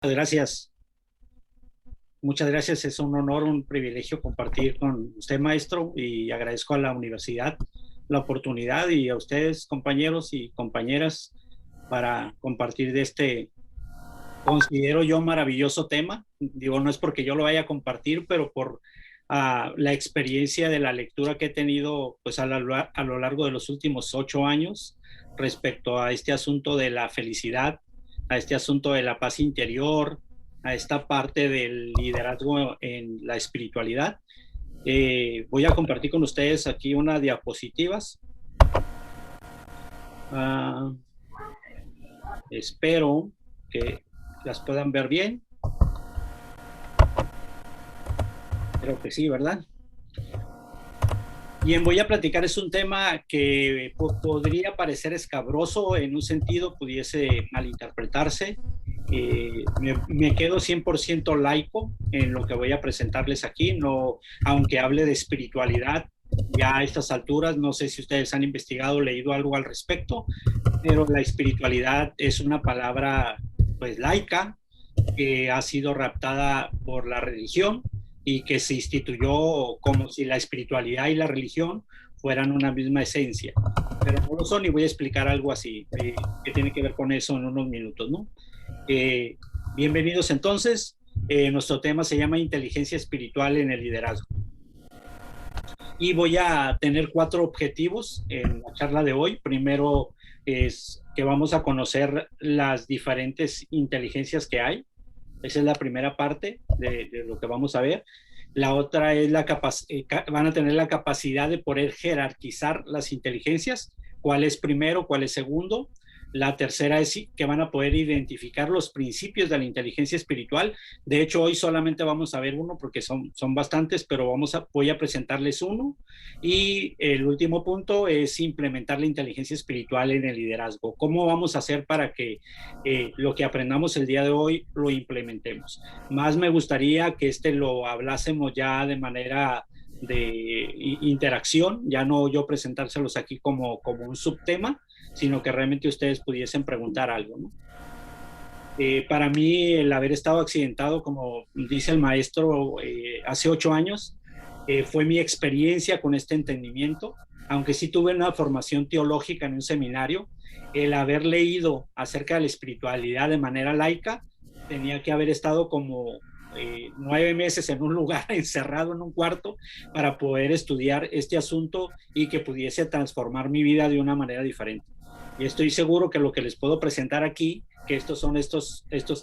Gracias, muchas gracias. Es un honor, un privilegio compartir con usted, maestro, y agradezco a la universidad la oportunidad y a ustedes, compañeros y compañeras, para compartir de este, considero yo, maravilloso tema. Digo, no es porque yo lo vaya a compartir, pero por la experiencia de la lectura que he tenido pues, a lo largo de los últimos 8 años respecto a este asunto de la felicidad, a este asunto de la paz interior, a esta parte del liderazgo en la espiritualidad. Voy a compartir con ustedes aquí unas diapositivas. Uh, Espero que las puedan ver bien. Creo que sí, ¿verdad? Bien, voy a platicar, es un tema que podría parecer escabroso, en un sentido pudiese malinterpretarse. Me quedo 100% laico en lo que voy a presentarles aquí, no, aunque hable de espiritualidad, ya a estas alturas, no sé si ustedes han investigado, leído algo al respecto, pero la espiritualidad es una palabra pues laica, que ha sido raptada por la religión y que se instituyó como si la espiritualidad y la religión fueran una misma esencia, pero no lo son, y voy a explicar algo así, que tiene que ver con eso en unos minutos, ¿no? Eh, Bienvenidos entonces. Nuestro tema se llama inteligencia espiritual en el liderazgo. Y voy a tener 4 objetivos en la charla de hoy. Primero es que vamos a conocer las diferentes inteligencias que hay. Esa es la primera parte de lo que vamos a ver. La otra es van a tener la capacidad de poder jerarquizar las inteligencias, cuál es primero, cuál es segundo. La tercera es que van a poder identificar los principios de la inteligencia espiritual. De hecho, hoy solamente vamos a ver uno porque son bastantes, pero voy a presentarles uno. Y el último punto es implementar la inteligencia espiritual en el liderazgo. ¿Cómo vamos a hacer para que lo que aprendamos el día de hoy lo implementemos? Más me gustaría que lo hablásemos ya de manera de interacción, ya no yo presentárselos aquí como un subtema, sino que realmente ustedes pudiesen preguntar algo, ¿no? Para mí, el haber estado accidentado, como dice el maestro, hace 8 años, fue mi experiencia con este entendimiento, aunque sí tuve una formación teológica en un seminario. El haber leído acerca de la espiritualidad de manera laica, tenía que haber estado como 9 meses en un lugar, encerrado en un cuarto, para poder estudiar este asunto y que pudiese transformar mi vida de una manera diferente. Y estoy seguro que lo que les puedo presentar aquí, que estos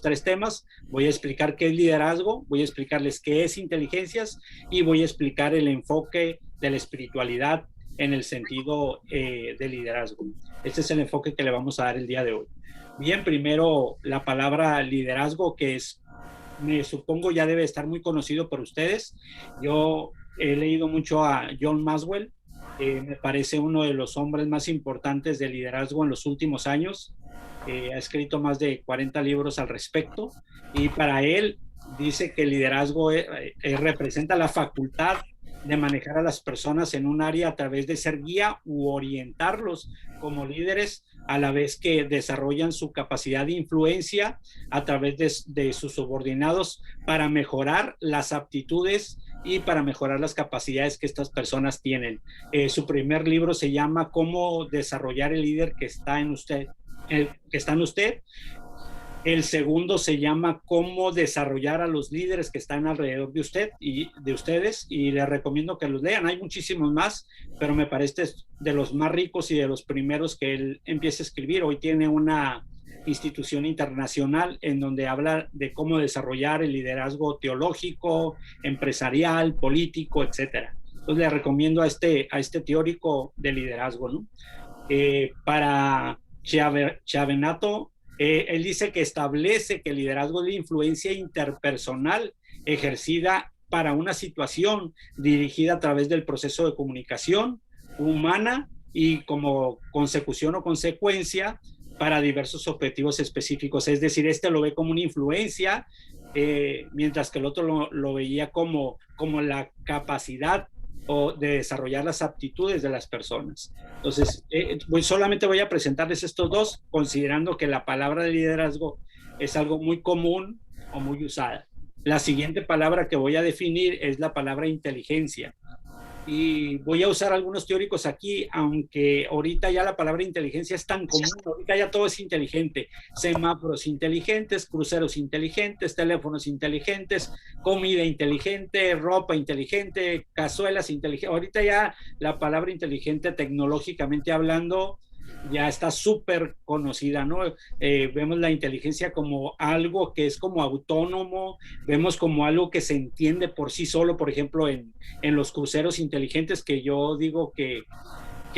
3 temas, voy a explicar qué es liderazgo, voy a explicarles qué es inteligencias y voy a explicar el enfoque de la espiritualidad en el sentido de liderazgo. Este es el enfoque que le vamos a dar el día de hoy. Bien, primero la palabra liderazgo, que me supongo ya debe estar muy conocido por ustedes. Yo he leído mucho a John Maxwell. Me parece uno de los hombres más importantes de liderazgo en los últimos años. Ha escrito más de 40 libros al respecto, y para él dice que el liderazgo representa la facultad de manejar a las personas en un área a través de ser guía u orientarlos como líderes, a la vez que desarrollan su capacidad de influencia a través de sus subordinados para mejorar las aptitudes y para mejorar las capacidades que estas personas tienen. Su primer libro se llama Cómo desarrollar el líder que está en usted. El segundo se llama Cómo desarrollar a los líderes que están alrededor de usted y de ustedes, y les recomiendo que los lean. Hay muchísimos más, pero me parece de los más ricos y de los primeros que él empieza a escribir. Hoy tiene una institución internacional en donde habla de cómo desarrollar el liderazgo teológico, empresarial, político, etcétera. Entonces le recomiendo a este teórico de liderazgo, ¿no? Para Chiavenato, él dice que establece que el liderazgo es la influencia interpersonal ejercida para una situación dirigida a través del proceso de comunicación humana y como consecución o consecuencia para diversos objetivos específicos. Es decir, lo ve como una influencia, mientras que el otro lo veía como la capacidad o de desarrollar las aptitudes de las personas. Entonces, solamente voy a presentarles estos dos, considerando que la palabra de liderazgo es algo muy común o muy usada. La siguiente palabra que voy a definir es la palabra inteligencia. Y voy a usar algunos teóricos aquí, aunque ahorita ya la palabra inteligencia es tan común, ahorita ya todo es inteligente, semáforos inteligentes, cruceros inteligentes, teléfonos inteligentes, comida inteligente, ropa inteligente, cazuelas inteligentes, ahorita ya la palabra inteligente tecnológicamente hablando ya está súper conocida, ¿no? Vemos la inteligencia como algo que es como autónomo, vemos como algo que se entiende por sí solo, por ejemplo, en los cruceros inteligentes, que yo digo que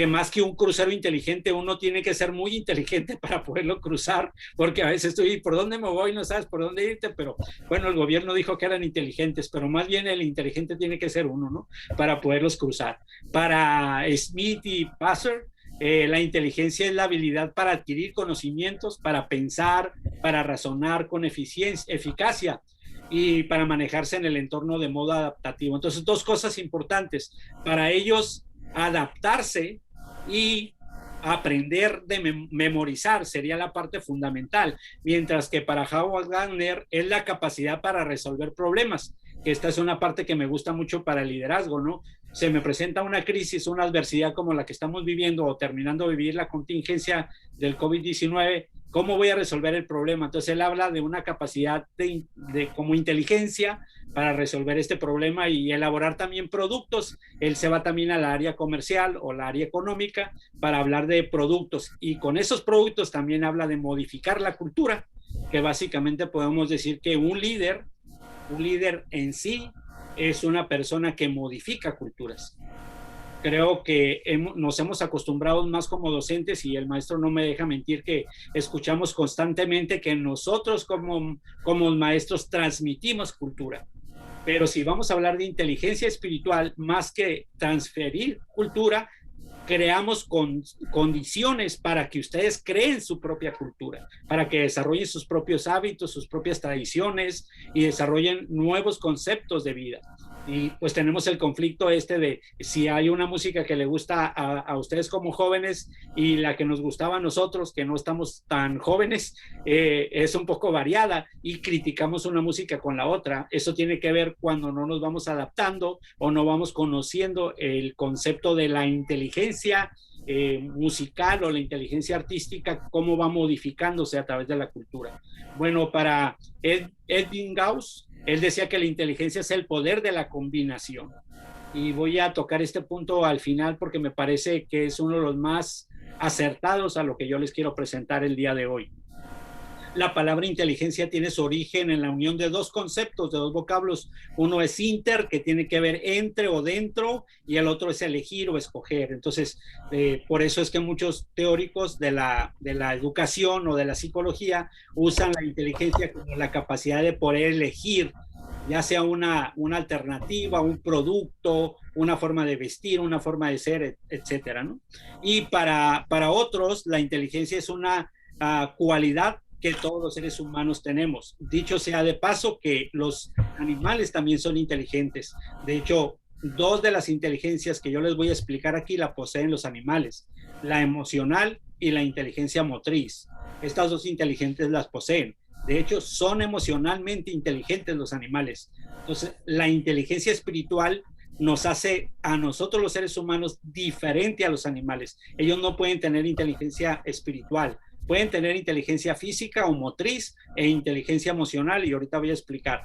más que un crucero inteligente, uno tiene que ser muy inteligente para poderlo cruzar, porque a veces estoy, ¿por dónde me voy? No sabes por dónde irte, pero bueno, el gobierno dijo que eran inteligentes, pero más bien el inteligente tiene que ser uno, ¿no? Para poderlos cruzar. Para Smith y Passer, la inteligencia es la habilidad para adquirir conocimientos, para pensar, para razonar con eficacia y para manejarse en el entorno de modo adaptativo. Entonces, dos cosas importantes. Para ellos, adaptarse y aprender de memorizar sería la parte fundamental, mientras que para Howard Gardner es la capacidad para resolver problemas, que esta es una parte que me gusta mucho para el liderazgo, ¿no? Se me presenta una crisis, una adversidad como la que estamos viviendo o terminando de vivir la contingencia del COVID-19, ¿cómo voy a resolver el problema? Entonces él habla de una capacidad como inteligencia para resolver este problema y elaborar también productos. Él se va también al área comercial o la área económica para hablar de productos y con esos productos también habla de modificar la cultura, que básicamente podemos decir que un líder en sí es una persona que modifica culturas. Creo que nos hemos acostumbrado más como docentes y el maestro no me deja mentir que escuchamos constantemente que nosotros como maestros transmitimos cultura. Pero si vamos a hablar de inteligencia espiritual, más que transferir cultura, creamos condiciones para que ustedes creen su propia cultura, para que desarrollen sus propios hábitos, sus propias tradiciones y desarrollen nuevos conceptos de vida. Y pues tenemos el conflicto de si hay una música que le gusta a ustedes como jóvenes y la que nos gustaba a nosotros, que no estamos tan jóvenes, es un poco variada y criticamos una música con la otra. Eso tiene que ver cuando no nos vamos adaptando o no vamos conociendo el concepto de la inteligencia musical o la inteligencia artística, cómo va modificándose a través de la cultura. Bueno, para Edwin Gauss, él decía que la inteligencia es el poder de la combinación. Y voy a tocar este punto al final porque me parece que es uno de los más acertados a lo que yo les quiero presentar el día de hoy. La palabra inteligencia tiene su origen en la unión de dos conceptos, de dos vocablos. Uno es inter, que tiene que ver entre o dentro, y el otro es elegir o escoger. Entonces, por eso es que muchos teóricos de la educación o de la psicología usan la inteligencia como la capacidad de poder elegir, ya sea una alternativa, un producto, una forma de vestir, una forma de ser, etcétera, ¿no? Y para otros, la inteligencia es una cualidad que todos los seres humanos tenemos. Dicho sea de paso que los animales también son inteligentes. De hecho, dos de las inteligencias que yo les voy a explicar aquí la poseen los animales, la emocional y la inteligencia motriz. Estas dos inteligencias las poseen. De hecho, son emocionalmente inteligentes los animales. Entonces, la inteligencia espiritual nos hace a nosotros los seres humanos diferente a los animales. Ellos no pueden tener inteligencia espiritual. Pueden tener inteligencia física o motriz e inteligencia emocional y ahorita voy a explicar.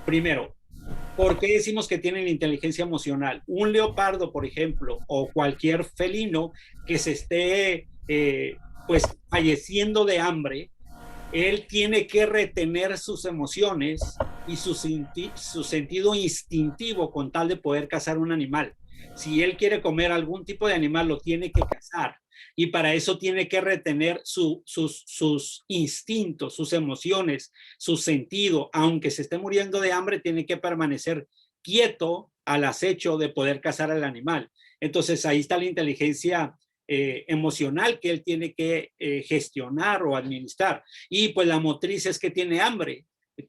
Primero, ¿por qué decimos que tienen inteligencia emocional? Un leopardo, por ejemplo, o cualquier felino que se esté pues falleciendo de hambre, él tiene que retener sus emociones y su sentido instintivo con tal de poder cazar un animal. Si él quiere comer algún tipo de animal, lo tiene que cazar. Y para eso tiene que retener sus instintos, sus emociones, su sentido. Aunque se esté muriendo de hambre, tiene que permanecer quieto al acecho de poder cazar al animal. Entonces ahí está la inteligencia emocional que él tiene que gestionar o administrar. Y pues la motriz es que tiene hambre.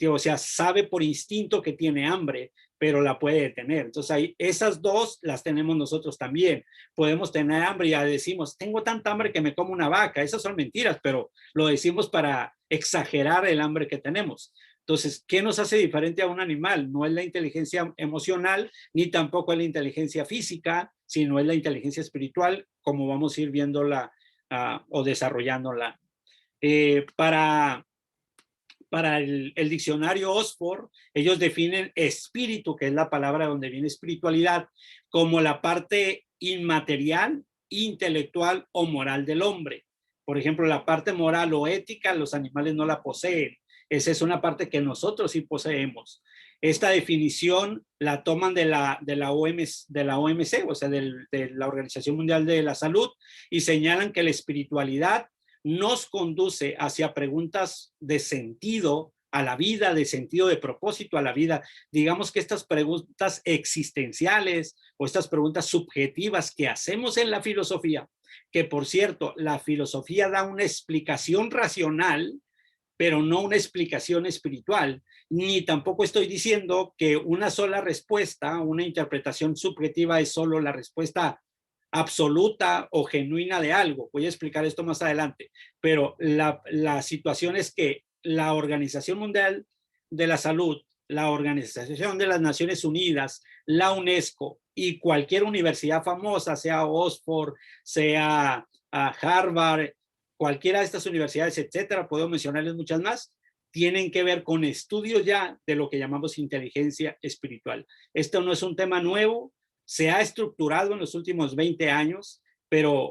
O sea, sabe por instinto que tiene hambre, pero la puede detener. Entonces, ahí, esas dos las tenemos nosotros también. Podemos tener hambre y ya decimos, tengo tanta hambre que me como una vaca. Esas son mentiras, pero lo decimos para exagerar el hambre que tenemos. Entonces, ¿qué nos hace diferente a un animal? No es la inteligencia emocional, ni tampoco es la inteligencia física, sino es la inteligencia espiritual, como vamos a ir viéndola o desarrollándola. Para el diccionario Oxford, ellos definen espíritu, que es la palabra donde viene espiritualidad, como la parte inmaterial, intelectual o moral del hombre. Por ejemplo, la parte moral o ética, los animales no la poseen. Esa es una parte que nosotros sí poseemos. Esta definición la toman de la OMC, o sea, de la Organización Mundial de la Salud, y señalan que la espiritualidad nos conduce hacia preguntas de sentido a la vida, de sentido de propósito a la vida. Digamos que estas preguntas existenciales o estas preguntas subjetivas que hacemos en la filosofía, que por cierto, la filosofía da una explicación racional, pero no una explicación espiritual, ni tampoco estoy diciendo que una sola respuesta, una interpretación subjetiva es solo la respuesta absoluta o genuina de algo. Voy a explicar esto más adelante, pero la situación es que la Organización Mundial de la Salud, la Organización de las Naciones Unidas, la UNESCO y cualquier universidad famosa, sea Oxford, sea Harvard, cualquiera de estas universidades, etcétera, puedo mencionarles muchas más, tienen que ver con estudios ya de lo que llamamos inteligencia espiritual. Esto no es un tema nuevo, se ha estructurado en los últimos 20 años,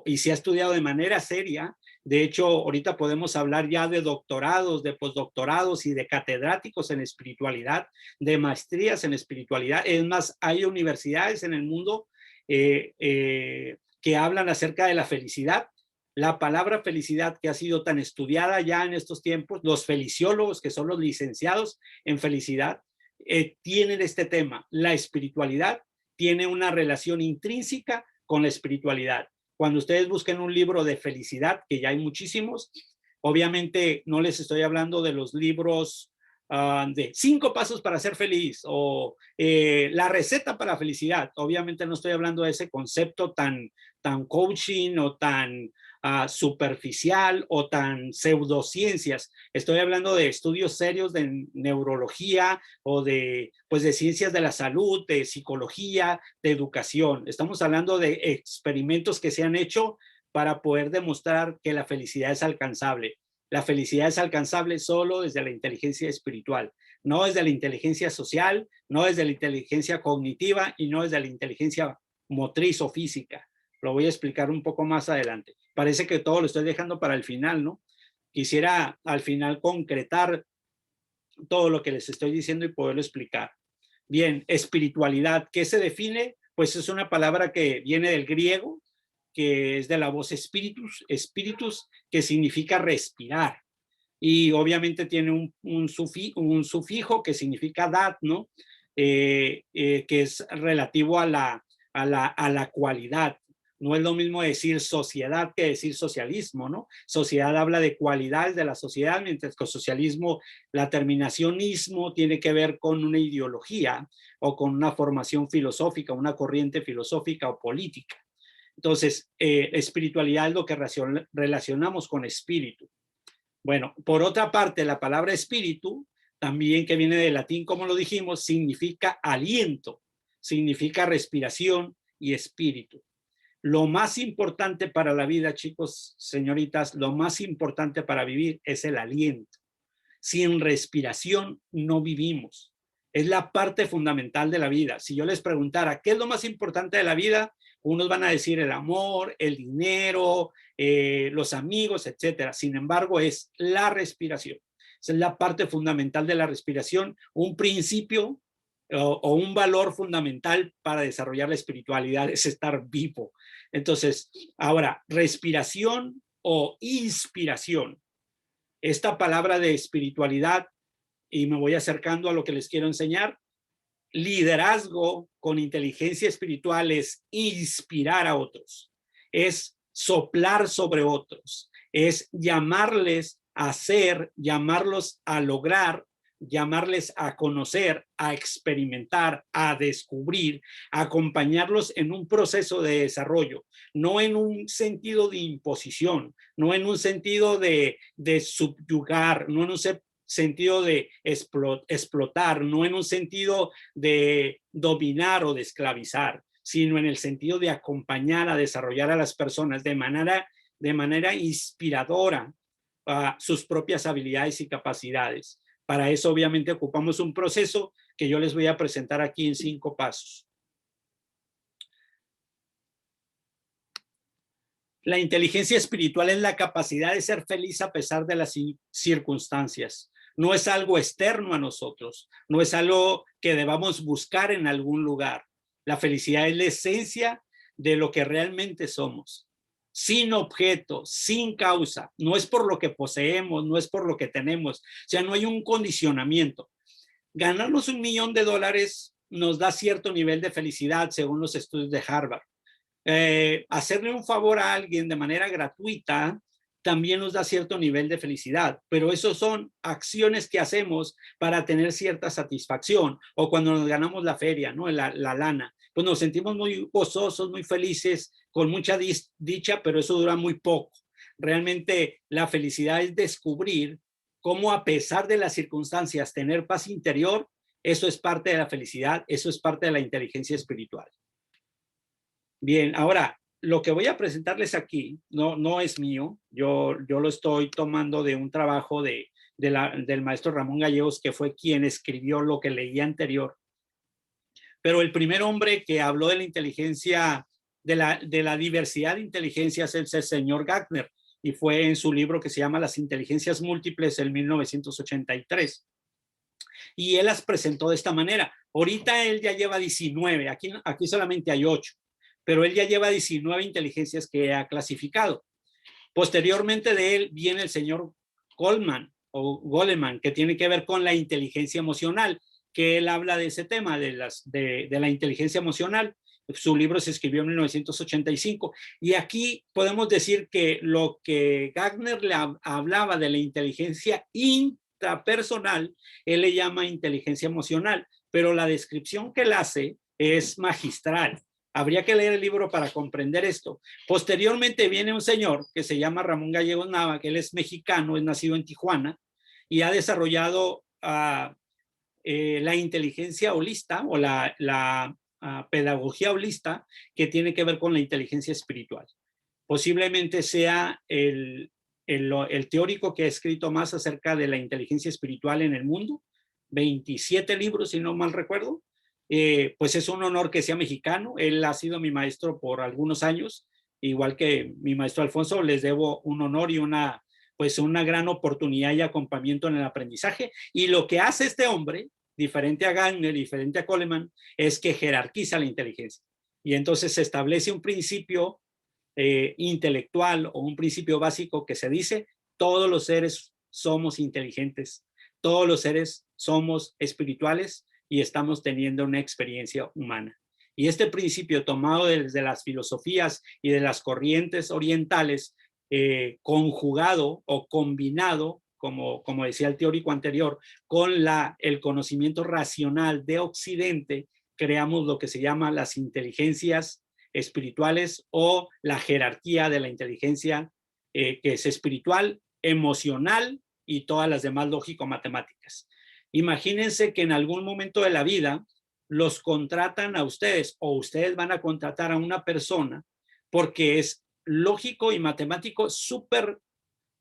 y se ha estudiado de manera seria. De hecho, ahorita podemos hablar ya de doctorados, de postdoctorados y de catedráticos en espiritualidad, de maestrías en espiritualidad. Es más, hay universidades en el mundo que hablan acerca de la felicidad. La palabra felicidad, que ha sido tan estudiada ya en estos tiempos, los feliciólogos, que son los licenciados en felicidad, tienen este tema. La espiritualidad tiene una relación intrínseca con la espiritualidad. Cuando ustedes busquen un libro de felicidad, que ya hay muchísimos, obviamente no les estoy hablando de los libros de 5 pasos para ser feliz o la receta para la felicidad. Obviamente no estoy hablando de ese concepto tan coaching o tan superficial o tan pseudociencias. Estoy hablando de estudios serios de neurología o de ciencias de la salud, de psicología, de educación. Estamos hablando de experimentos que se han hecho para poder demostrar que la felicidad es alcanzable. La felicidad es alcanzable solo desde la inteligencia espiritual, no desde la inteligencia social, no desde la inteligencia cognitiva y no desde la inteligencia motriz o física. Lo voy a explicar un poco más adelante. Parece que todo lo estoy dejando para el final, ¿no? Quisiera al final concretar todo lo que les estoy diciendo y poderlo explicar. Bien, espiritualidad, ¿qué se define? Pues es una palabra que viene del griego, que es de la voz espíritus, que significa respirar. Y obviamente tiene un sufijo que significa dad, ¿no? Que es relativo a la cualidad. No es lo mismo decir sociedad que decir socialismo, ¿no? Sociedad habla de cualidades de la sociedad, mientras que socialismo, la terminación ismo tiene que ver con una ideología o con una formación filosófica, una corriente filosófica o política. Entonces, espiritualidad es lo que relacionamos con espíritu. Bueno, por otra parte, la palabra espíritu, también que viene del latín, como lo dijimos, significa aliento, significa respiración y espíritu. Lo más importante para la vida, chicos, señoritas, lo más importante para vivir es el aliento. Sin respiración no vivimos. Es la parte fundamental de la vida. Si yo les preguntara, ¿qué es lo más importante de la vida? Unos van a decir el amor, el dinero, los amigos, etcétera. Sin embargo, es la respiración. Esa es la parte fundamental de la respiración, un principio o un valor fundamental para desarrollar la espiritualidad es estar vivo. Entonces, ahora, respiración o inspiración. Esta palabra de espiritualidad, y me voy acercando a lo que les quiero enseñar, liderazgo con inteligencia espiritual es inspirar a otros, es soplar sobre otros, es llamarles a ser, llamarlos a lograr, llamarles a conocer, a experimentar, a descubrir, a acompañarlos en un proceso de desarrollo, no en un sentido de imposición, no en un sentido de subyugar, no en un sentido de explotar, no en un sentido de dominar o de esclavizar, sino en el sentido de acompañar a desarrollar a las personas de manera inspiradora a sus propias habilidades y capacidades. Para eso, obviamente, ocupamos un proceso que yo les voy a presentar aquí en 5 pasos. La inteligencia espiritual es la capacidad de ser feliz a pesar de las circunstancias. No es algo externo a nosotros, no es algo que debamos buscar en algún lugar. La felicidad es la esencia de lo que realmente somos, sin objeto, sin causa. No es por lo que poseemos, no es por lo que tenemos. O sea, no hay un condicionamiento. Ganarnos $1 millón nos da cierto nivel de felicidad según los estudios de Harvard. Hacerle un favor a alguien de manera gratuita también nos da cierto nivel de felicidad, pero eso son acciones que hacemos para tener cierta satisfacción, o cuando nos ganamos la feria, ¿no? la lana, pues nos sentimos muy gozosos, muy felices, con mucha dicha, pero eso dura muy poco. Realmente la felicidad es descubrir cómo, a pesar de las circunstancias, tener paz interior. Eso es parte de la felicidad, eso es parte de la inteligencia espiritual. Bien, ahora, lo que voy a presentarles aquí no es mío. Yo lo estoy tomando de un trabajo del maestro Ramón Gallegos, que fue quien escribió lo que leí anterior. Pero el primer hombre que habló de la inteligencia, de la diversidad de inteligencias, es el señor Gardner, y fue en su libro que se llama Las inteligencias múltiples, en 1983. Y él las presentó de esta manera. Ahorita él ya lleva 19, aquí solamente hay 8. Pero él ya lleva 19 inteligencias que ha clasificado. Posteriormente de él viene el señor Goleman, que tiene que ver con la inteligencia emocional, que él habla de ese tema, de la inteligencia emocional. Su libro se escribió en 1985. Y aquí podemos decir que lo que Gardner le hablaba de la inteligencia intrapersonal, él le llama inteligencia emocional, pero la descripción que él hace es magistral. Habría que leer el libro para comprender esto. Posteriormente viene un señor que se llama Ramón Gallegos Nava, que él es mexicano, es nacido en Tijuana y ha desarrollado la inteligencia holista o la pedagogía holista, que tiene que ver con la inteligencia espiritual. Posiblemente sea el teórico que ha escrito más acerca de la inteligencia espiritual en el mundo. 27 libros, si no mal recuerdo. Pues es un honor que sea mexicano. Él ha sido mi maestro por algunos años, igual que mi maestro Alfonso. Les debo un honor y una gran oportunidad y acompañamiento en el aprendizaje. Y lo que hace este hombre, diferente a Gardner, diferente a Goleman, es que jerarquiza la inteligencia. Y entonces se establece un principio intelectual o un principio básico que se dice: todos los seres somos inteligentes, todos los seres somos espirituales y estamos teniendo una experiencia humana. Y este principio, tomado desde las filosofías y de las corrientes orientales, conjugado o combinado, como decía el teórico anterior, con el conocimiento racional de Occidente, creamos lo que se llama las inteligencias espirituales, o la jerarquía de la inteligencia, que es espiritual, emocional y todas las demás lógico-matemáticas. Imagínense que en algún momento de la vida los contratan a ustedes, o ustedes van a contratar a una persona porque es lógico y matemático súper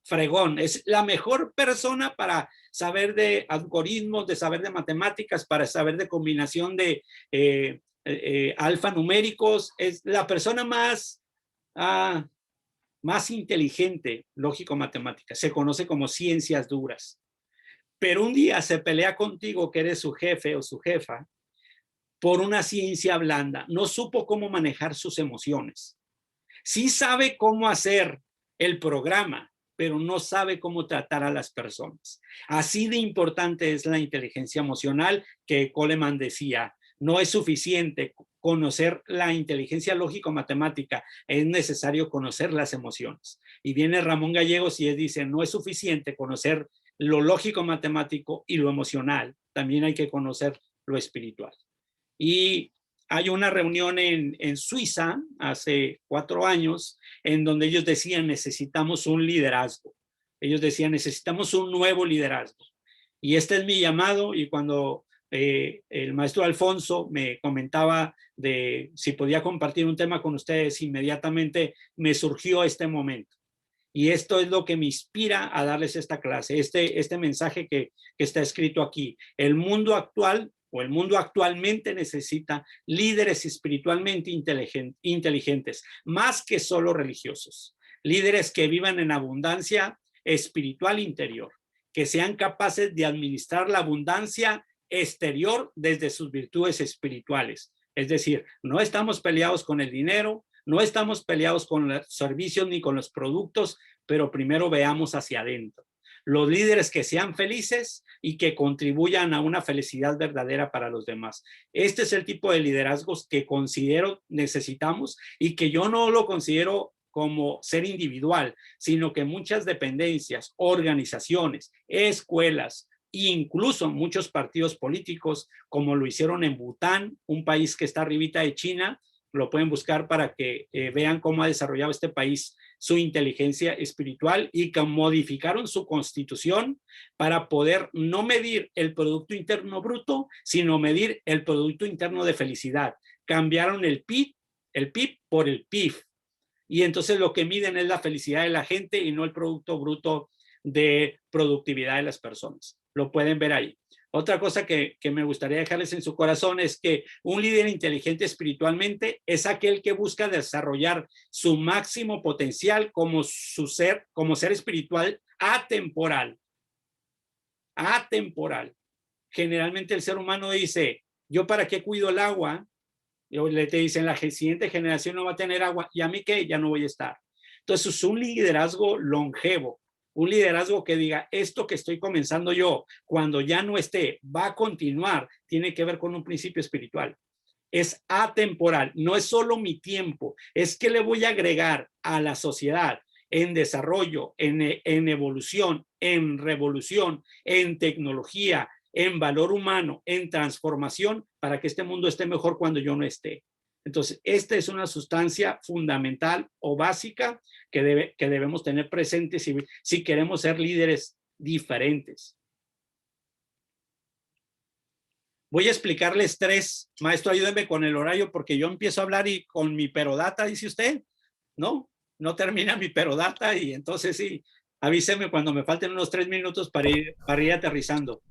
fregón. Es la mejor persona para saber de algoritmos, de saber de matemáticas, para saber de combinación de alfanuméricos. Es la persona más inteligente, lógico-matemática. Se conoce como ciencias duras. Pero un día se pelea contigo, que eres su jefe o su jefa, por una ciencia blanda. No supo cómo manejar sus emociones. Sí sabe cómo hacer el programa, pero no sabe cómo tratar a las personas. Así de importante es la inteligencia emocional, que Goleman decía: no es suficiente conocer la inteligencia lógico-matemática, es necesario conocer las emociones. Y viene Ramón Gallegos y él dice: no es suficiente conocer lo lógico-matemático y lo emocional, también hay que conocer lo espiritual. Y hay una reunión en Suiza hace 4 años en donde ellos decían: necesitamos un liderazgo. Ellos decían: necesitamos un nuevo liderazgo. Y este es mi llamado, y cuando el maestro Alfonso me comentaba de si podía compartir un tema con ustedes, inmediatamente me surgió este momento. Y esto es lo que me inspira a darles esta clase, este mensaje que está escrito aquí. El mundo actual o el mundo actualmente necesita líderes espiritualmente inteligentes, más que solo religiosos. Líderes que vivan en abundancia espiritual interior, que sean capaces de administrar la abundancia exterior desde sus virtudes espirituales. Es decir, no estamos peleados con el dinero, no estamos peleados con los servicios ni con los productos, pero primero veamos hacia adentro. Los líderes que sean felices y que contribuyan a una felicidad verdadera para los demás. Este es el tipo de liderazgos que considero necesitamos y que yo no lo considero como ser individual, sino que muchas dependencias, organizaciones, escuelas, incluso muchos partidos políticos, como lo hicieron en Bután, un país que está arribita de China, lo pueden buscar para que vean cómo ha desarrollado este país su inteligencia espiritual y que modificaron su constitución para poder no medir el Producto Interno Bruto, sino medir el Producto Interno de Felicidad. Cambiaron el PIB por el PIB. Y entonces lo que miden es la felicidad de la gente y no el Producto Bruto de productividad de las personas. Lo pueden ver ahí. Otra cosa que me gustaría dejarles en su corazón es que un líder inteligente espiritualmente es aquel que busca desarrollar su máximo potencial como ser espiritual atemporal. Atemporal. Generalmente el ser humano dice, ¿yo para qué cuido el agua? Y te dicen, la siguiente generación no va a tener agua. ¿Y a mí qué? Ya no voy a estar. Entonces es un liderazgo longevo. Un liderazgo que diga, esto que estoy comenzando yo, cuando ya no esté, va a continuar, tiene que ver con un principio espiritual. Es atemporal, no es solo mi tiempo, es que le voy a agregar a la sociedad en desarrollo, en evolución, en revolución, en tecnología, en valor humano, en transformación, para que este mundo esté mejor cuando yo no esté. Entonces, esta es una sustancia fundamental o básica que debemos tener presente si queremos ser líderes diferentes. Voy a explicarles tres. Maestro, ayúdenme con el horario porque yo empiezo a hablar y con mi perodata, dice usted, ¿no? No termina mi perodata y entonces sí, avíseme cuando me falten unos 3 minutos para ir aterrizando.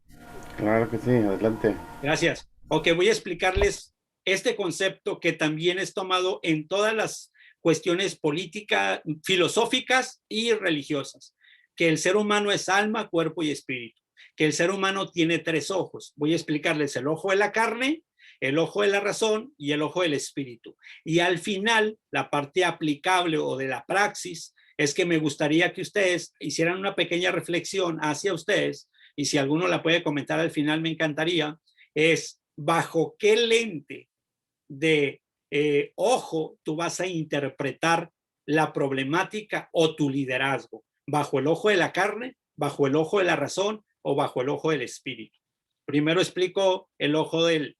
Claro que sí, adelante. Gracias. Ok, voy a explicarles este concepto que también es tomado en todas las cuestiones políticas, filosóficas y religiosas, que el ser humano es alma, cuerpo y espíritu, que el ser humano tiene 3 ojos. Voy a explicarles el ojo de la carne, el ojo de la razón y el ojo del espíritu. Y al final, la parte aplicable o de la praxis es que me gustaría que ustedes hicieran una pequeña reflexión hacia ustedes, y si alguno la puede comentar al final me encantaría, es bajo qué lente de ojo tú vas a interpretar la problemática o tu liderazgo, bajo el ojo de la carne, bajo el ojo de la razón o bajo el ojo del espíritu. Primero explico el ojo el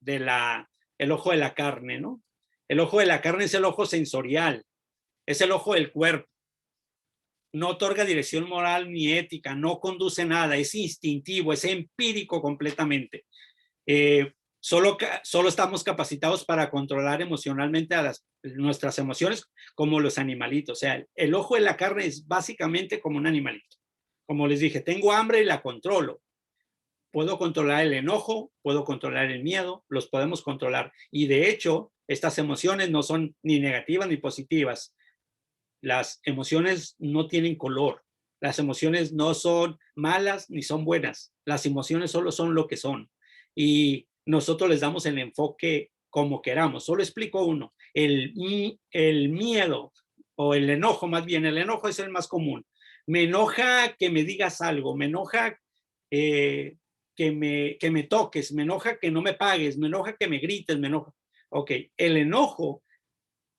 ojo de la carne, ¿no? El ojo de la carne es el ojo sensorial, es el ojo del cuerpo. No otorga dirección moral ni ética, no conduce nada, es instintivo, es empírico completamente. Solo estamos capacitados para controlar emocionalmente a nuestras emociones como los animalitos. O sea, el ojo de la carne es básicamente como un animalito. Como les dije, tengo hambre y la controlo. Puedo controlar el enojo, puedo controlar el miedo, los podemos controlar. Y de hecho, estas emociones no son ni negativas ni positivas. Las emociones no tienen color. Las emociones no son malas ni son buenas. Las emociones solo son lo que son. Y nosotros les damos el enfoque como queramos. Solo explico uno. El miedo o el enojo, más bien, el enojo es el más común. Me enoja que me digas algo, me enoja que me toques, me enoja que no me pagues, me enoja que me grites, me enoja. Ok, el enojo,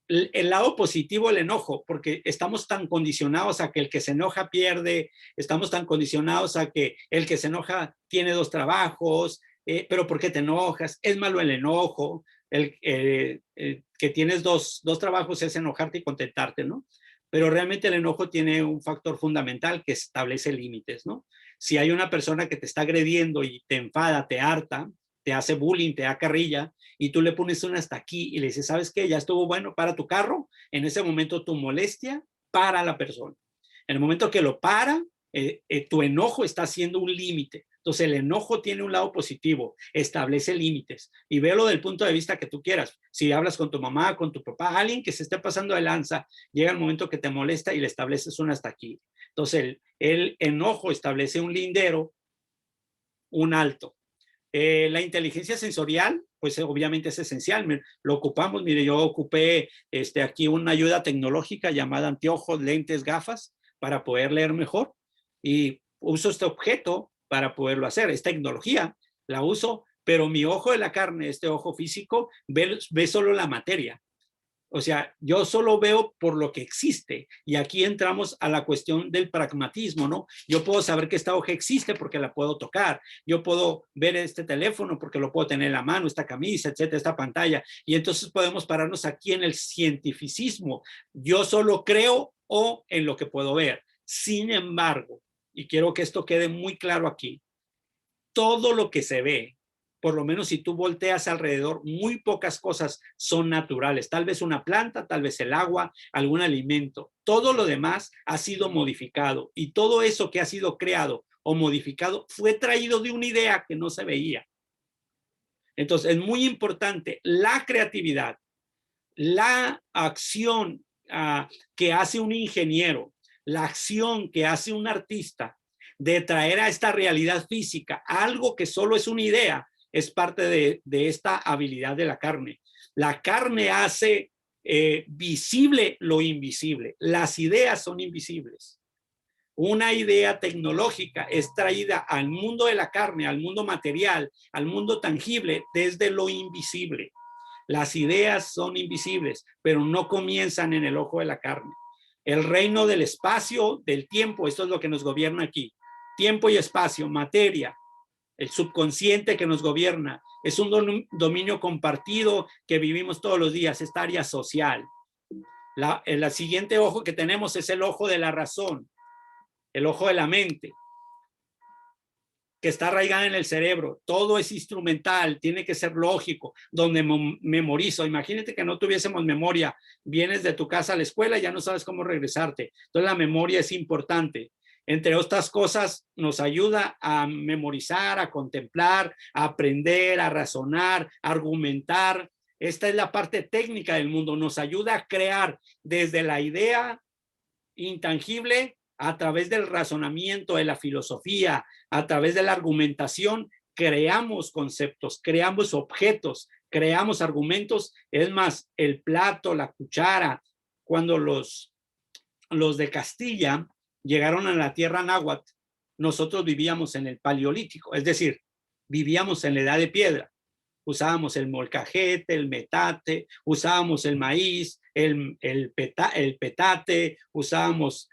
el lado positivo del enojo, porque estamos tan condicionados a que el que se enoja pierde, estamos tan condicionados a que el que se enoja tiene 2 trabajos, pero ¿por qué te enojas? Es malo el enojo, que tienes dos trabajos es enojarte y contentarte, ¿no? Pero realmente el enojo tiene un factor fundamental que establece límites, ¿no? Si hay una persona que te está agrediendo y te enfada, te harta, te hace bullying, te da carrilla, y tú le pones un hasta aquí y le dices, ¿sabes qué? Ya estuvo bueno, para tu carro. En ese momento tu molestia para a la persona. En el momento que lo para, tu enojo está haciendo un límite. Entonces el enojo tiene un lado positivo, establece límites y véelo del punto de vista que tú quieras. Si hablas con tu mamá, con tu papá, alguien que se esté pasando de lanza, llega el momento que te molesta y le estableces un hasta aquí. Entonces el enojo establece un lindero, un alto. La inteligencia sensorial, pues obviamente es esencial. Lo ocupamos, mire, yo ocupé aquí una ayuda tecnológica llamada anteojos, lentes, gafas, para poder leer mejor. Y uso este objeto para poderlo hacer. Es tecnología, la uso, pero mi ojo de la carne, este ojo físico, ve solo la materia. O sea, yo solo veo por lo que existe. Y aquí entramos a la cuestión del pragmatismo, ¿no? Yo puedo saber que esta hoja existe porque la puedo tocar. Yo puedo ver este teléfono porque lo puedo tener en la mano, esta camisa, etcétera, esta pantalla. Y entonces podemos pararnos aquí en el cientificismo. Yo solo creo o en lo que puedo ver. Sin embargo, y quiero que esto quede muy claro aquí, todo lo que se ve, por lo menos si tú volteas alrededor, muy pocas cosas son naturales. Tal vez una planta, tal vez el agua, algún alimento. Todo lo demás ha sido modificado y todo eso que ha sido creado o modificado fue traído de una idea que no se veía. Entonces es muy importante la creatividad, la acción que hace un ingeniero, la acción que hace un artista de traer a esta realidad física algo que solo es una idea, es parte de esta habilidad de la carne. La carne hace visible lo invisible. Las ideas son invisibles. Una idea tecnológica es traída al mundo de la carne, al mundo material, al mundo tangible desde lo invisible. Las ideas son invisibles, pero no comienzan en el ojo de la carne. El reino del espacio, del tiempo, esto es lo que nos gobierna aquí. Tiempo y espacio, materia, el subconsciente que nos gobierna. Es un dominio compartido que vivimos todos los días, esta área social. El siguiente ojo que tenemos es el ojo de la razón, el ojo de la mente, que está arraigada en el cerebro. Todo es instrumental, tiene que ser lógico, donde memorizo. Imagínate que no tuviésemos memoria, vienes de tu casa a la escuela y ya no sabes cómo regresarte. Entonces la memoria es importante. Entre otras cosas, nos ayuda a memorizar, a contemplar, a aprender, a razonar, a argumentar. Esta es la parte técnica del mundo. Nos ayuda a crear desde la idea intangible a través del razonamiento, de la filosofía, a través de la argumentación, creamos conceptos, creamos objetos, creamos argumentos. Es más, el plato, la cuchara, cuando los de Castilla llegaron a la tierra náhuatl, nosotros vivíamos en el paleolítico, es decir, vivíamos en la edad de piedra. Usábamos el molcajete, el metate, usábamos el maíz, el petate, usábamos,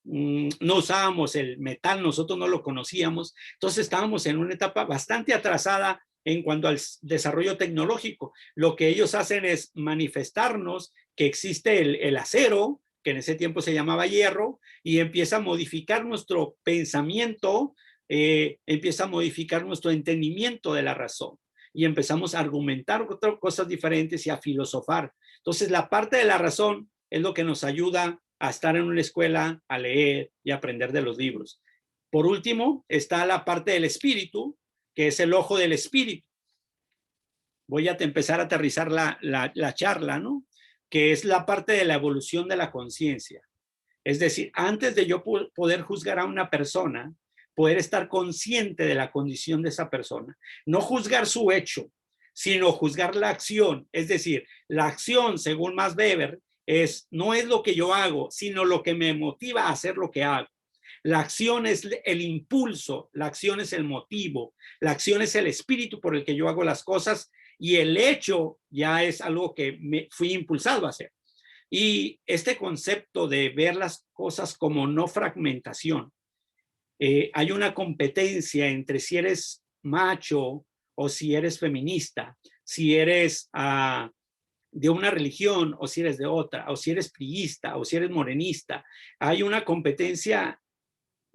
no usábamos el metal, nosotros no lo conocíamos. Entonces estábamos en una etapa bastante atrasada en cuanto al desarrollo tecnológico. Lo que ellos hacen es manifestarnos que existe el acero, que en ese tiempo se llamaba hierro, y empieza a modificar nuestro pensamiento, empieza a modificar nuestro entendimiento de la razón. Y empezamos a argumentar cosas diferentes y a filosofar. Entonces, la parte de la razón es lo que nos ayuda a estar en una escuela, a leer y aprender de los libros. Por último, está la parte del espíritu, que es el ojo del espíritu. Voy a empezar a aterrizar la charla, ¿no? Que es la parte de la evolución de la conciencia. Es decir, antes de yo poder juzgar a una persona, poder estar consciente de la condición de esa persona. No juzgar su hecho, sino juzgar la acción. Es decir, la acción, según Max Weber, no es lo que yo hago, sino lo que me motiva a hacer lo que hago. La acción es el impulso, la acción es el motivo, la acción es el espíritu por el que yo hago las cosas y el hecho ya es algo que me fui impulsado a hacer. Y este concepto de ver las cosas como no fragmentación, hay una competencia entre si eres macho o si eres feminista, si eres de una religión o si eres de otra, o si eres priista o si eres morenista. Hay una competencia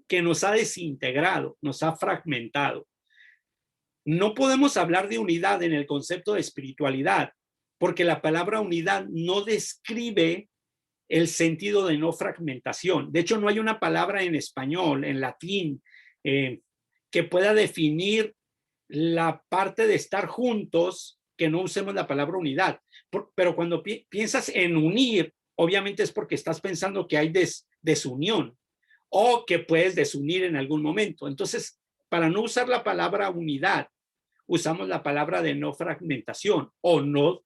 que nos ha desintegrado, nos ha fragmentado. No podemos hablar de unidad en el concepto de espiritualidad, porque la palabra unidad no describe el sentido de no fragmentación. De hecho, no hay una palabra en español, en latín, que pueda definir la parte de estar juntos, que no usemos la palabra unidad. Pero cuando piensas en unir, obviamente es porque estás pensando que hay desunión o que puedes desunir en algún momento. Entonces, para no usar la palabra unidad, usamos la palabra de no fragmentación o no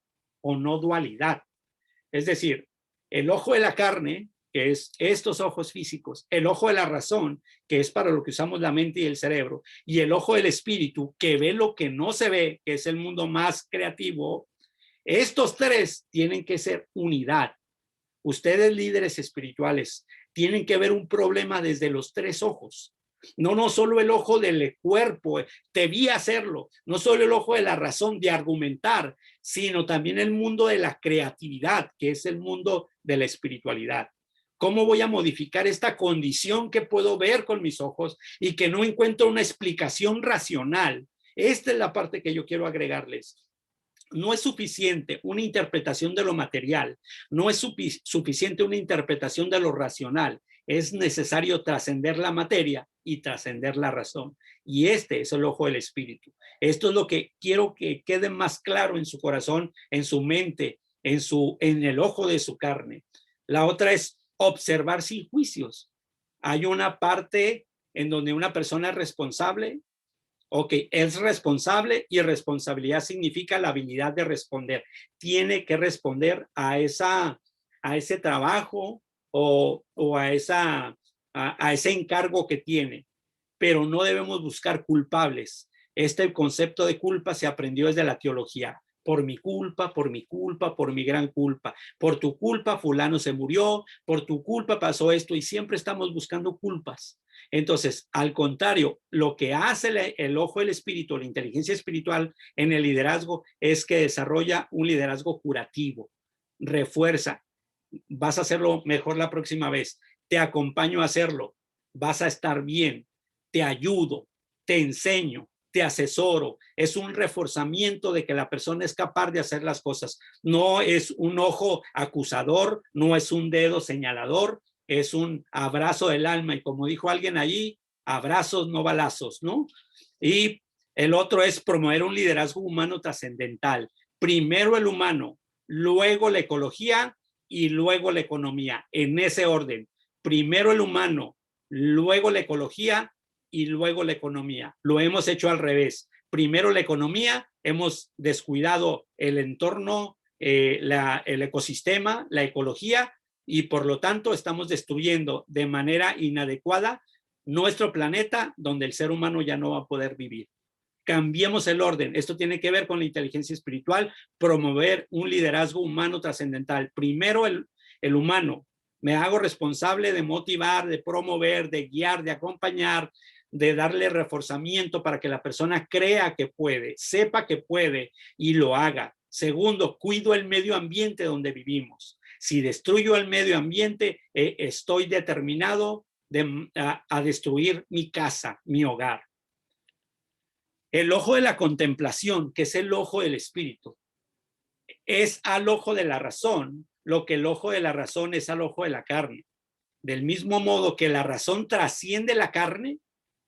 dualidad. Es decir, el ojo de la carne, que es estos ojos físicos, el ojo de la razón, que es para lo que usamos la mente y el cerebro, y el ojo del espíritu, que ve lo que no se ve, que es el mundo más creativo. Estos tres tienen que ser unidad. Ustedes, líderes espirituales, tienen que ver un problema desde los tres ojos. No solo el ojo del cuerpo, te vi hacerlo, no solo el ojo de la razón de argumentar, sino también el mundo de la creatividad, que es el mundo de la espiritualidad. ¿Cómo voy a modificar esta condición que puedo ver con mis ojos y que no encuentro una explicación racional? Esta es la parte que yo quiero agregarles. No es suficiente una interpretación de lo material, no es suficiente una interpretación de lo racional. Es necesario trascender la materia y trascender la razón. Y este es el ojo del espíritu. Esto es lo que quiero que quede más claro en su corazón, en su mente, en el ojo de su carne. La otra es observar sin juicios. Hay una parte en donde una persona es responsable. Ok, es responsable y responsabilidad significa la habilidad de responder. Tiene que responder a ese trabajo o a ese encargo que tiene, pero no debemos buscar culpables. Este concepto de culpa se aprendió desde la teología. Por mi culpa, por mi culpa, por mi gran culpa. Por tu culpa fulano se murió, por tu culpa pasó esto y siempre estamos buscando culpas. Entonces, al contrario, lo que hace el ojo del espíritu, la inteligencia espiritual en el liderazgo es que desarrolla un liderazgo curativo, refuerza, vas a hacerlo mejor la próxima vez, te acompaño a hacerlo, vas a estar bien, te ayudo, te enseño, te asesoro. Es un reforzamiento de que la persona es capaz de hacer las cosas. No es un ojo acusador, no es un dedo señalador, es un abrazo del alma. Y como dijo alguien allí, abrazos, no balazos, ¿no? Y el otro es promover un liderazgo humano trascendental. Primero el humano, luego la ecología y luego la economía, en ese orden. Primero el humano, luego la ecología y luego la economía. Lo hemos hecho al revés. Primero la economía, hemos descuidado el entorno, el ecosistema, la ecología, y por lo tanto estamos destruyendo de manera inadecuada nuestro planeta, donde el ser humano ya no va a poder vivir. Cambiemos el orden. Esto tiene que ver con la inteligencia espiritual, promover un liderazgo humano trascendental. Primero el humano. Me hago responsable de motivar, de promover, de guiar, de acompañar, de darle reforzamiento para que la persona crea que puede, sepa que puede y lo haga. Segundo, cuido el medio ambiente donde vivimos. Si destruyo el medio ambiente, estoy determinado a destruir mi casa, mi hogar. El ojo de la contemplación, que es el ojo del espíritu, es al ojo de la razón lo que el ojo de la razón es al ojo de la carne. Del mismo modo que la razón trasciende la carne,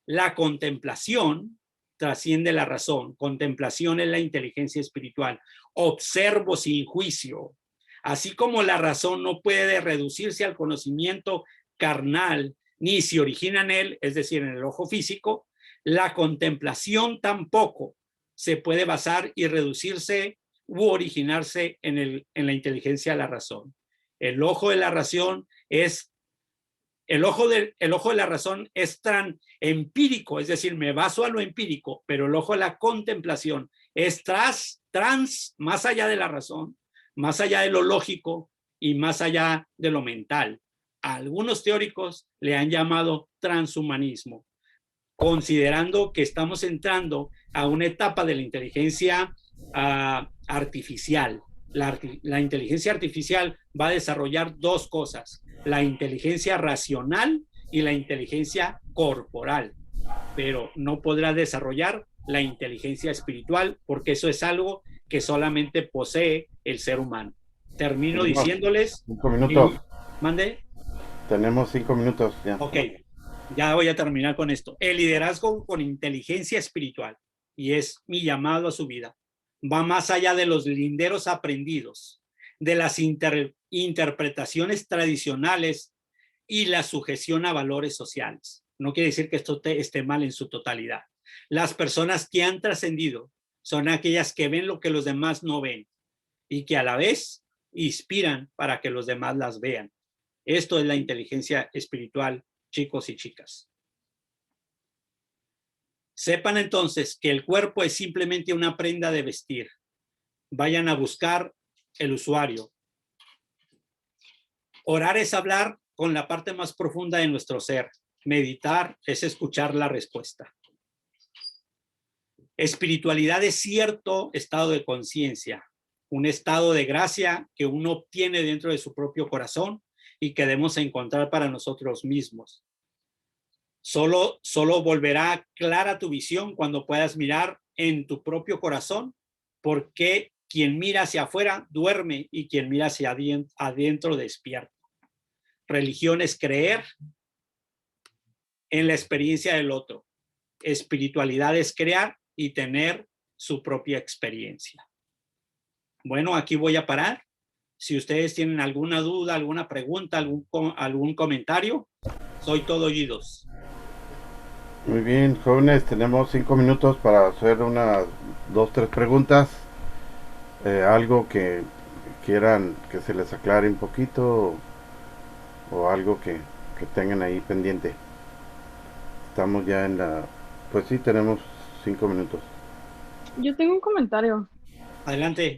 la contemplación trasciende la razón. Contemplación es la inteligencia espiritual. Observo sin juicio. Así como la razón no puede reducirse al conocimiento carnal, ni se origina en él, es decir, en el ojo físico, la contemplación tampoco se puede basar y reducirse u originarse en la inteligencia de la razón. El ojo de la razón es el ojo de la razón es tan empírico, es decir, me baso a lo empírico, pero el ojo de la contemplación es más allá de la razón, más allá de lo lógico y más allá de lo mental. Algunos teóricos le han llamado transhumanismo, considerando que estamos entrando a una etapa de la inteligencia artificial. La inteligencia artificial va a desarrollar dos cosas: la inteligencia racional y la inteligencia corporal, pero no podrá desarrollar la inteligencia espiritual porque eso es algo que solamente posee el ser humano. Termino Tenemos diciéndoles... 5 minutos. ¿Mande? Tenemos 5 minutos ya. Ok, ya voy a terminar con esto. El liderazgo con inteligencia espiritual, y es mi llamado a su vida, va más allá de los linderos aprendidos, de las interpretaciones tradicionales y la sujeción a valores sociales. No quiere decir que esto esté mal en su totalidad. Las personas que han trascendido son aquellas que ven lo que los demás no ven y que a la vez inspiran para que los demás las vean. Esto es la inteligencia espiritual, chicos y chicas. Sepan entonces que el cuerpo es simplemente una prenda de vestir. Vayan a buscar el usuario. Orar es hablar con la parte más profunda de nuestro ser. Meditar es escuchar la respuesta. Espiritualidad es cierto estado de conciencia, un estado de gracia que uno obtiene dentro de su propio corazón y que debemos encontrar para nosotros mismos. Solo volverá clara tu visión cuando puedas mirar en tu propio corazón, porque quien mira hacia afuera duerme y quien mira hacia adentro despierta. Religión es creer en la experiencia del otro. Espiritualidad es crear y tener su propia experiencia. Bueno, aquí voy a parar. Si ustedes tienen alguna duda, alguna pregunta, algún comentario, soy todo oídos. Muy bien, jóvenes, tenemos 5 minutos para hacer unas 2, 3 preguntas. Algo que quieran que se les aclare un poquito o algo que tengan ahí pendiente. Estamos ya en la... Pues sí, tenemos 5 minutos. Yo tengo un comentario. Adelante.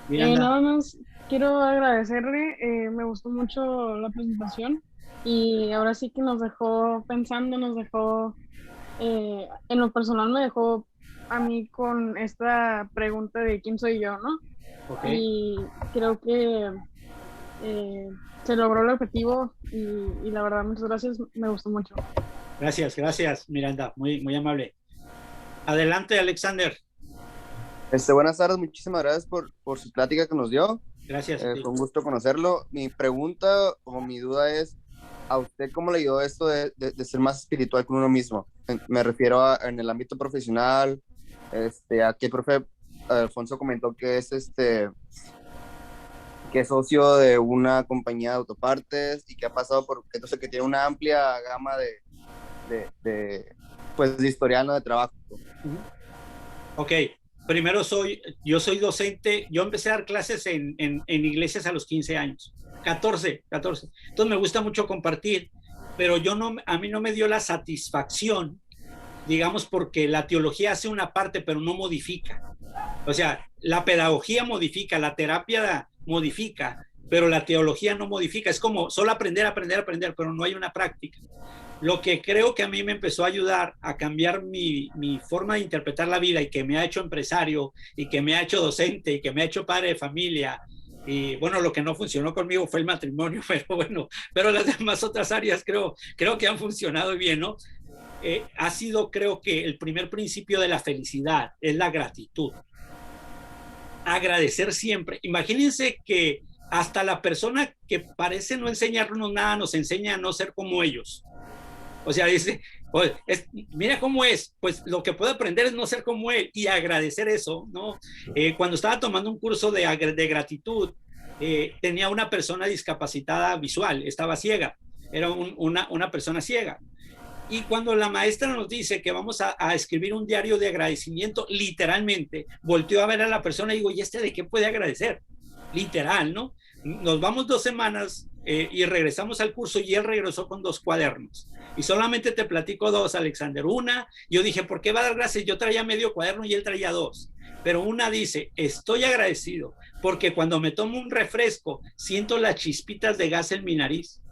Miranda. Nada más quiero agradecerle, me gustó mucho la presentación y ahora sí que nos dejó pensando, nos dejó, en lo personal me dejó a mí con esta pregunta de quién soy yo, ¿no? Okay. Y creo que se logró el objetivo y la verdad, muchas gracias, me gustó mucho. Gracias, Miranda, muy amable. Adelante, Alexander. Buenas tardes, muchísimas gracias por su plática que nos dio. Gracias. Fue un gusto conocerlo. Mi pregunta o mi duda es, ¿a usted cómo le ayudó esto de ser más espiritual con uno mismo? Me refiero en el ámbito profesional, aquí el profe Alfonso comentó que es que es socio de una compañía de autopartes y que ha pasado por, entonces que tiene una amplia gama de historial, ¿no?, de trabajo. Ok. Primero yo soy docente, yo empecé a dar clases en iglesias a los 15 años, 14. Entonces me gusta mucho compartir, pero a mí no me dio la satisfacción, digamos, porque la teología hace una parte, pero no modifica. O sea, la pedagogía modifica, la terapia modifica, pero la teología no modifica. Es como solo aprender, pero no hay una práctica. Lo que creo que a mí me empezó a ayudar a cambiar mi forma de interpretar la vida y que me ha hecho empresario y que me ha hecho docente y que me ha hecho padre de familia. Y bueno, lo que no funcionó conmigo fue el matrimonio, pero las demás otras áreas creo que han funcionado bien, ¿no? Ha sido, creo que el primer principio de la felicidad es la gratitud. Agradecer siempre. Imagínense que hasta la persona que parece no enseñarnos nada nos enseña a no ser como ellos. O sea, dice, mira cómo es, pues lo que puedo aprender es no ser como él y agradecer eso, ¿no? Cuando estaba tomando un curso de gratitud, tenía una persona discapacitada visual, estaba ciega, era una persona ciega. Y cuando la maestra nos dice que vamos a escribir un diario de agradecimiento, literalmente, volteó a ver a la persona y digo, ¿y de qué puede agradecer? Literal, ¿no? Nos vamos 2 semanas y regresamos al curso y él regresó con 2 cuadernos. Y solamente te platico 2, Alexander. Una, yo dije, ¿por qué va a dar gracias? Yo traía medio cuaderno y él traía 2. Pero una dice, estoy agradecido porque cuando me tomo un refresco siento las chispitas de gas en mi nariz.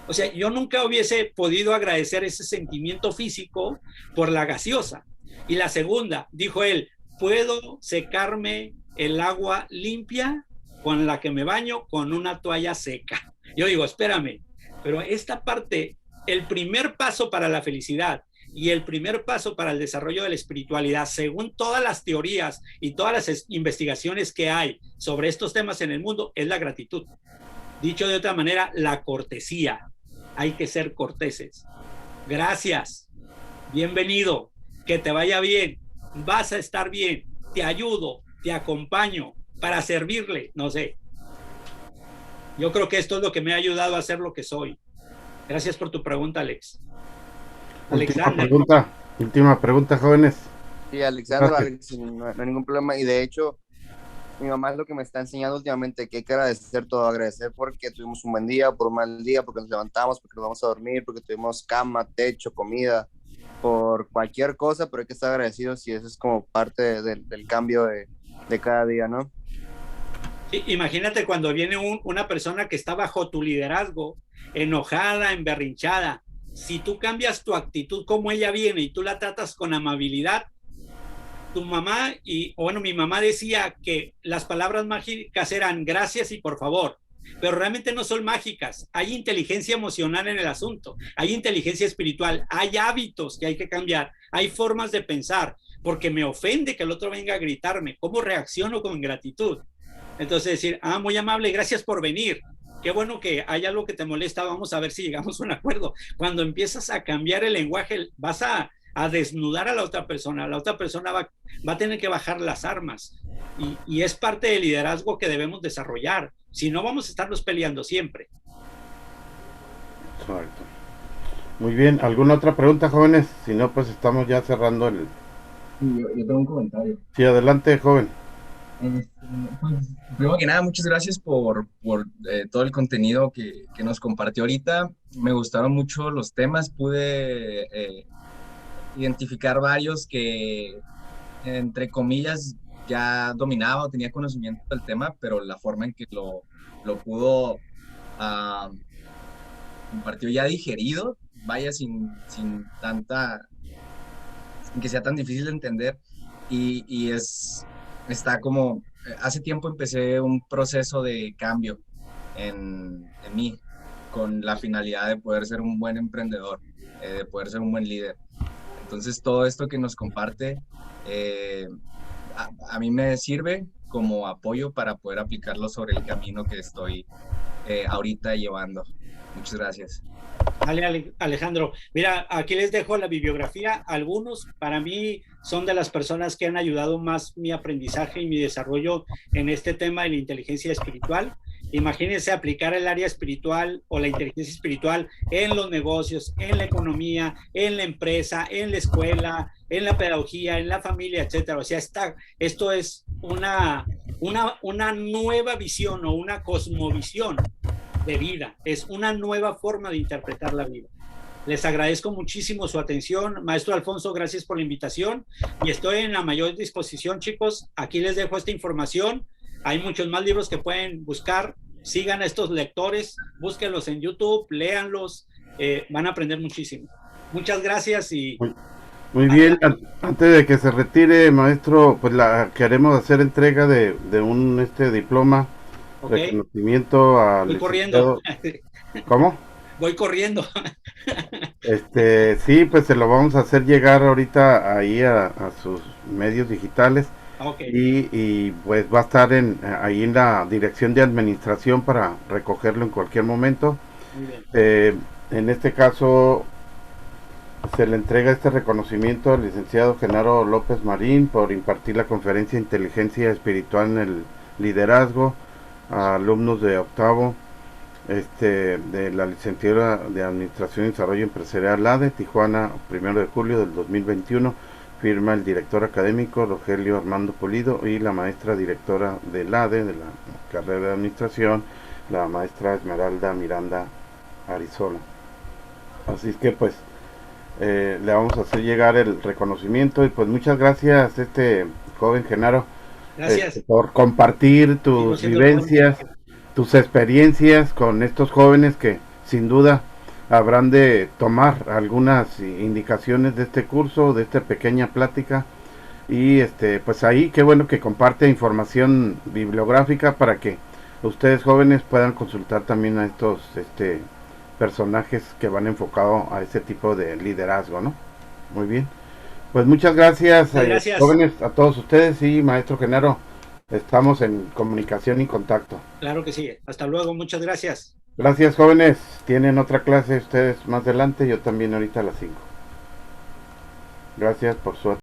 O sea, yo nunca hubiese podido agradecer ese sentimiento físico por la gaseosa. Y la segunda, dijo él, ¿puedo secarme el agua limpia con la que me baño con una toalla seca? Yo digo, espérame, pero esta parte el primer paso para la felicidad y el primer paso para el desarrollo de la espiritualidad, según todas las teorías y todas las investigaciones que hay sobre estos temas en el mundo, es la gratitud. Dicho de otra manera, la cortesía. Hay que ser corteses. Gracias, bienvenido, que te vaya bien, vas a estar bien, te ayudo, te acompaño para servirle, no sé. Yo creo que esto es lo que me ha ayudado a ser lo que soy. Gracias por tu pregunta, Alex. Última pregunta, jóvenes. Sí, Alexandra, Alex, no hay ningún problema. Y de hecho, mi mamá es lo que me está enseñando últimamente, que hay que agradecer todo, agradecer porque tuvimos un buen día, por un mal día, porque nos levantamos, porque nos vamos a dormir, porque tuvimos cama, techo, comida, por cualquier cosa, pero hay que estar agradecidos y eso es como parte del cambio de cada día, ¿no? Imagínate cuando viene una persona que está bajo tu liderazgo, enojada, emberrinchada. Si tú cambias tu actitud como ella viene y tú la tratas con amabilidad, tu mamá, mi mamá decía que las palabras mágicas eran gracias y por favor, pero realmente no son mágicas. Hay inteligencia emocional en el asunto, hay inteligencia espiritual, hay hábitos que hay que cambiar, hay formas de pensar, porque me ofende que el otro venga a gritarme. ¿Cómo reacciono con gratitud? Entonces decir, muy amable, gracias por venir. Qué bueno que hay algo que te molesta, vamos a ver si llegamos a un acuerdo. Cuando empiezas a cambiar el lenguaje, vas a desnudar a la otra persona va a tener que bajar las armas. Y es parte del liderazgo que debemos desarrollar. Si no, vamos a estarnos peleando siempre. Exacto. Muy bien, ¿alguna otra pregunta, jóvenes? Si no, pues estamos ya cerrando el... Yo tengo un comentario. Sí, adelante, joven. Pues, primero que nada, muchas gracias por todo el contenido que nos compartió ahorita. Me gustaron mucho los temas, pude identificar varios que, entre comillas, ya dominaba o tenía conocimiento del tema, pero la forma en que lo pudo compartir ya digerido, vaya, sin que sea tan difícil de entender, y está como, hace tiempo empecé un proceso de cambio en mí, con la finalidad de poder ser un buen emprendedor, de poder ser un buen líder. Entonces todo esto que nos comparte a mí me sirve como apoyo para poder aplicarlo sobre el camino que estoy ahorita llevando. Muchas gracias. Dale, Alejandro. Mira, aquí les dejo la bibliografía. Algunos, para mí, son de las personas que han ayudado más mi aprendizaje y mi desarrollo en este tema de la inteligencia espiritual. Imagínense aplicar el área espiritual o la inteligencia espiritual en los negocios, en la economía, en la empresa, en la escuela, en la pedagogía, en la familia, etcétera. O sea, esto es una nueva visión o una cosmovisión de vida, es una nueva forma de interpretar la vida. Les agradezco muchísimo su atención, maestro Alfonso, gracias por la invitación y estoy en la mayor disposición, chicos. Aquí les dejo esta información, hay muchos más libros que pueden buscar, sigan a estos lectores, búsquenlos en YouTube, léanlos, van a aprender muchísimo. Muchas gracias y... Muy bien, antes de que se retire, maestro, pues queremos hacer entrega de un diploma. Okay. Reconocimiento al... Voy corriendo. ¿Cómo? Voy corriendo. Sí, pues se lo vamos a hacer llegar ahorita ahí a sus medios digitales. Okay. Y pues va a estar ahí en la dirección de administración para recogerlo en cualquier momento. Muy bien. En este caso se le entrega este reconocimiento al licenciado Genaro López Marín por impartir la conferencia Inteligencia Espiritual en el Liderazgo a alumnos de octavo de la licenciatura de Administración y Desarrollo Empresarial LADE, Tijuana, 1 de julio del 2021, firma el director académico Rogelio Armando Pulido y la maestra directora de LADE, de la carrera de Administración, la maestra Esmeralda Miranda Arizola. Así es que pues le vamos a hacer llegar el reconocimiento y pues muchas gracias joven Genaro. Gracias. Por compartir tus vivencias, tus experiencias con estos jóvenes que sin duda habrán de tomar algunas indicaciones de este curso, de esta pequeña plática y pues ahí qué bueno que comparte información bibliográfica para que ustedes jóvenes puedan consultar también a estos personajes que van enfocado a ese tipo de liderazgo, ¿no? Muy bien. Pues muchas gracias, Gracias. jóvenes, a todos ustedes y maestro Genaro. Estamos en comunicación y contacto. Claro que sí. Hasta luego. Muchas gracias. Gracias, jóvenes. Tienen otra clase ustedes más adelante, yo también ahorita a las 5. Gracias por su